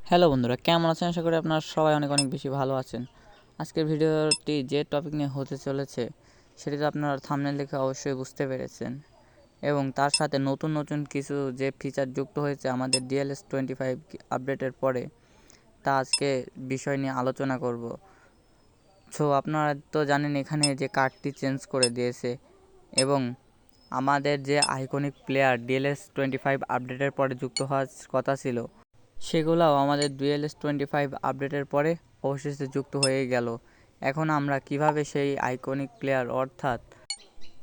Hello বন্ধুরা, কেমন আছেন? আশা করি আপনারা সবাই অনেক অনেক বেশি ভালো আছেন। আজকের ভিডিওটি যে টপিক নিয়ে হতে চলেছে সেটি তো আপনারা থাম্বনেল দেখে অবশ্যই বুঝতে পেরেছেন, এবং তার সাথে নতুন নতুন কিছু যে ফিচার যুক্ত হয়েছে আমাদের DLS25 আপডেটের পরে, তা আজকে বিষয় নিয়ে আলোচনা করব। সো আপনারা তো জানেন এখানে যে কার্ডটি চেঞ্জ করে দিয়েছে, এবং আমাদের যে আইকনিক প্লেয়ার DLS25 আপডেটের পরে যুক্ত হওয়ার কথা ছিল সেগুলোও আমাদের DLS25 আপডেটের পরে অবশেষে যুক্ত হয়ে গেল। এখন আমরা কিভাবে সেই আইকনিক প্লেয়ার অর্থাৎ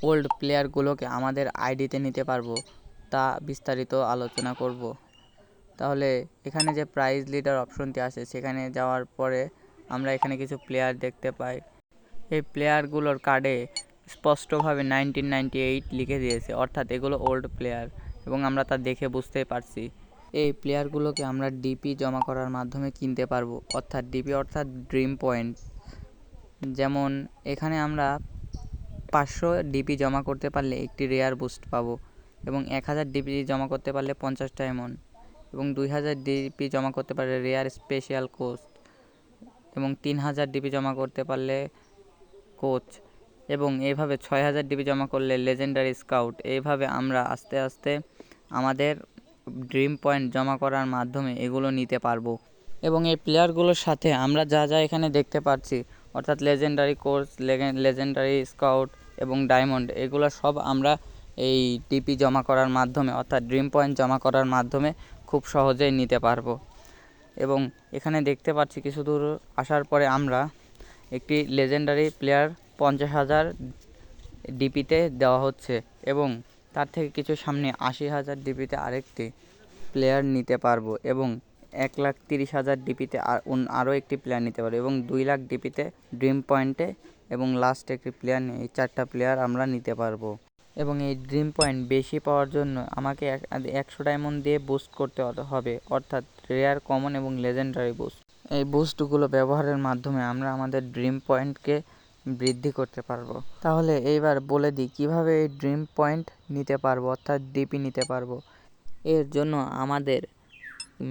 ওল্ড প্লেয়ারগুলোকে আমাদের আইডিতে নিতে পারবো তা বিস্তারিত আলোচনা করব। তাহলে এখানে যে প্রাইজ লিডার অপশনটি আছে সেখানে যাওয়ার পরে আমরা এখানে কিছু প্লেয়ার দেখতে পাই। এই প্লেয়ারগুলোর কার্ডে স্পষ্টভাবে 1998 লিখে দিয়েছে, অর্থাৎ এগুলো ওল্ড প্লেয়ার, এবং আমরা তা দেখে বুঝতেই পারছি। এই প্লেয়ারগুলোকে আমরা ডিপি জমা করার মাধ্যমে কিনতে পারবো, অর্থাৎ ডিপি অর্থাৎ ড্রিম পয়েন্ট। যেমন এখানে আমরা 500 ডিপি জমা করতে পারলে একটি রেয়ার বুস্ট পাবো, এবং 1000 ডিপি জমা করতে পারলে 50 ডায়মন্ড, এবং 2000 ডিপি জমা করতে পারলে রেয়ার স্পেশাল কোচ, এবং 3000 ডিপি জমা করতে পারলে কোচ, এবং এইভাবে 6000 ডিপি জমা করলে লেজেন্ডারি স্কাউট। এইভাবে আমরা আস্তে আস্তে আমাদের ড্রিম পয়েন্ট জমা করার মাধ্যমে এগুলো নিতে পারবো। এবং এই প্লেয়ারগুলোর সাথে আমরা যা যা এখানে দেখতে পাচ্ছি, অর্থাৎ লেজেন্ডারি কোচ, লেজেন্ডারি স্কাউট এবং ডায়মন্ড, এগুলো সব আমরা এই ডিপি জমা করার মাধ্যমে অর্থাৎ ড্রিম পয়েন্ট জমা করার মাধ্যমে খুব সহজেই নিতে পারবো। এবং এখানে দেখতে পাচ্ছি কিছু দূর আসার পরে আমরা একটি লেজেন্ডারি প্লেয়ার 50,000 ডিপিতে দেওয়া হচ্ছে, এবং তার থেকে কিছু সামনে 80,000 ডিপিতে আরেকটি প্লেয়ার নিতে পারবো, এবং 1,30,000 ডিপিতে আরও একটি প্লেয়ার নিতে পারবো, এবং 2 লাখ ডিপিতে ড্রিম পয়েন্টে এবং লাস্ট একটি প্লেয়ার নিয়ে এই 4টা প্লেয়ার আমরা নিতে পারবো। এবং এই ড্রিম পয়েন্ট বেশি পাওয়ার জন্য আমাকে 100 ডায়মন্ড দিয়ে বুস্ট করতে হবে, অর্থাৎ রেয়ার, কমন এবং লেজেন্ডারি বুস্ট। এই বুস্টগুলো ব্যবহারের মাধ্যমে আমরা আমাদের ড্রিম পয়েন্টকে বৃদ্ধি করতে পারবো। তাহলে এইবার বলে দিই কিভাবে এই ড্রিম পয়েন্ট নিতে পারবো, অর্থাৎ ডিপি নিতে পারবো। এর জন্য আমাদের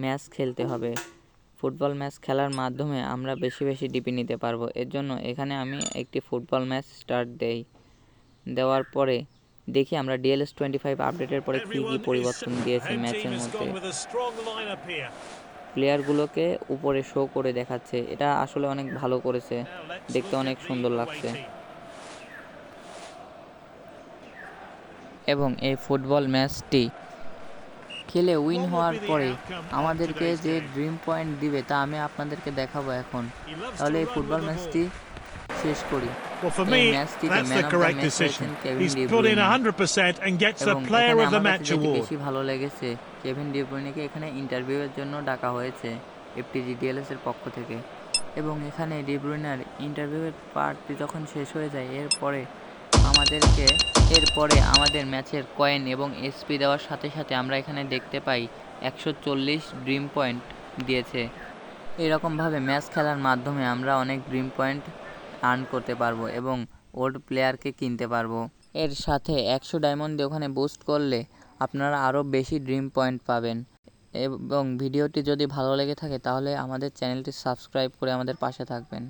ম্যাচ খেলতে হবে। ফুটবল ম্যাচ খেলার মাধ্যমে আমরা বেশি বেশি ডিপি নিতে পারবো। এর জন্য এখানে আমি একটি ফুটবল ম্যাচ স্টার্ট দেওয়ার পরে দেখি আমরা DLS25 আপডেটের পরে কী কী পরিবর্তন দিয়েছে ম্যাচের মধ্যে। প্লেয়ারগুলোকে উপরে শো করে দেখাচ্ছে, এটা আসলে অনেক ভালো করেছে, দেখতে অনেক সুন্দর লাগছে। এবং এই ফুটবল ম্যাচটি খেলে উইন হওয়ার পরে আমাদেরকে যে ড্রিম পয়েন্ট দিবে তা আমি আপনাদেরকে দেখাবো এখন। তাহলে এই ফুটবল ম্যাচটি শেষ করি। এই ম্যাচটিতে ম্যান অফ দ্য ম্যাচ হয়েছেন কেভিন ডি ব্রুইনে, এবং এখানে আমার কাছে যেটি বেশি ভালো লেগেছে, কেভিন ডি ব্রুইনেকে এখানে ইন্টারভিউয়ের জন্য ডাকা হয়েছে FTG DLS এর পক্ষ থেকে। এবং এখানে ডি ব্রুইনার ইন্টারভিউয়ের পার্টটি যখন শেষ হয়ে যায় এরপরে আমাদের ম্যাচের কয়েন এবং এসপি দেওয়ার সাথে সাথে আমরা এখানে দেখতে পাই 140 ড্রিম পয়েন্ট দিয়েছে। এরকমভাবে ম্যাচ খেলার মাধ্যমে আমরা অনেক ড্রিম পয়েন্ট আর্ন করতে পারবো এবং ওল্ড প্লেয়ারকে কিনতে পারবো। এর সাথে 100 ডায়মন্ড দিয়ে ওখানে বুস্ট করলে আপনারা আরও বেশি ড্রিম পয়েন্ট পাবেন। এবং ভিডিওটি যদি ভালো লেগে থাকে তাহলে আমাদের চ্যানেলটি সাবস্ক্রাইব করে আমাদের পাশে থাকবেন।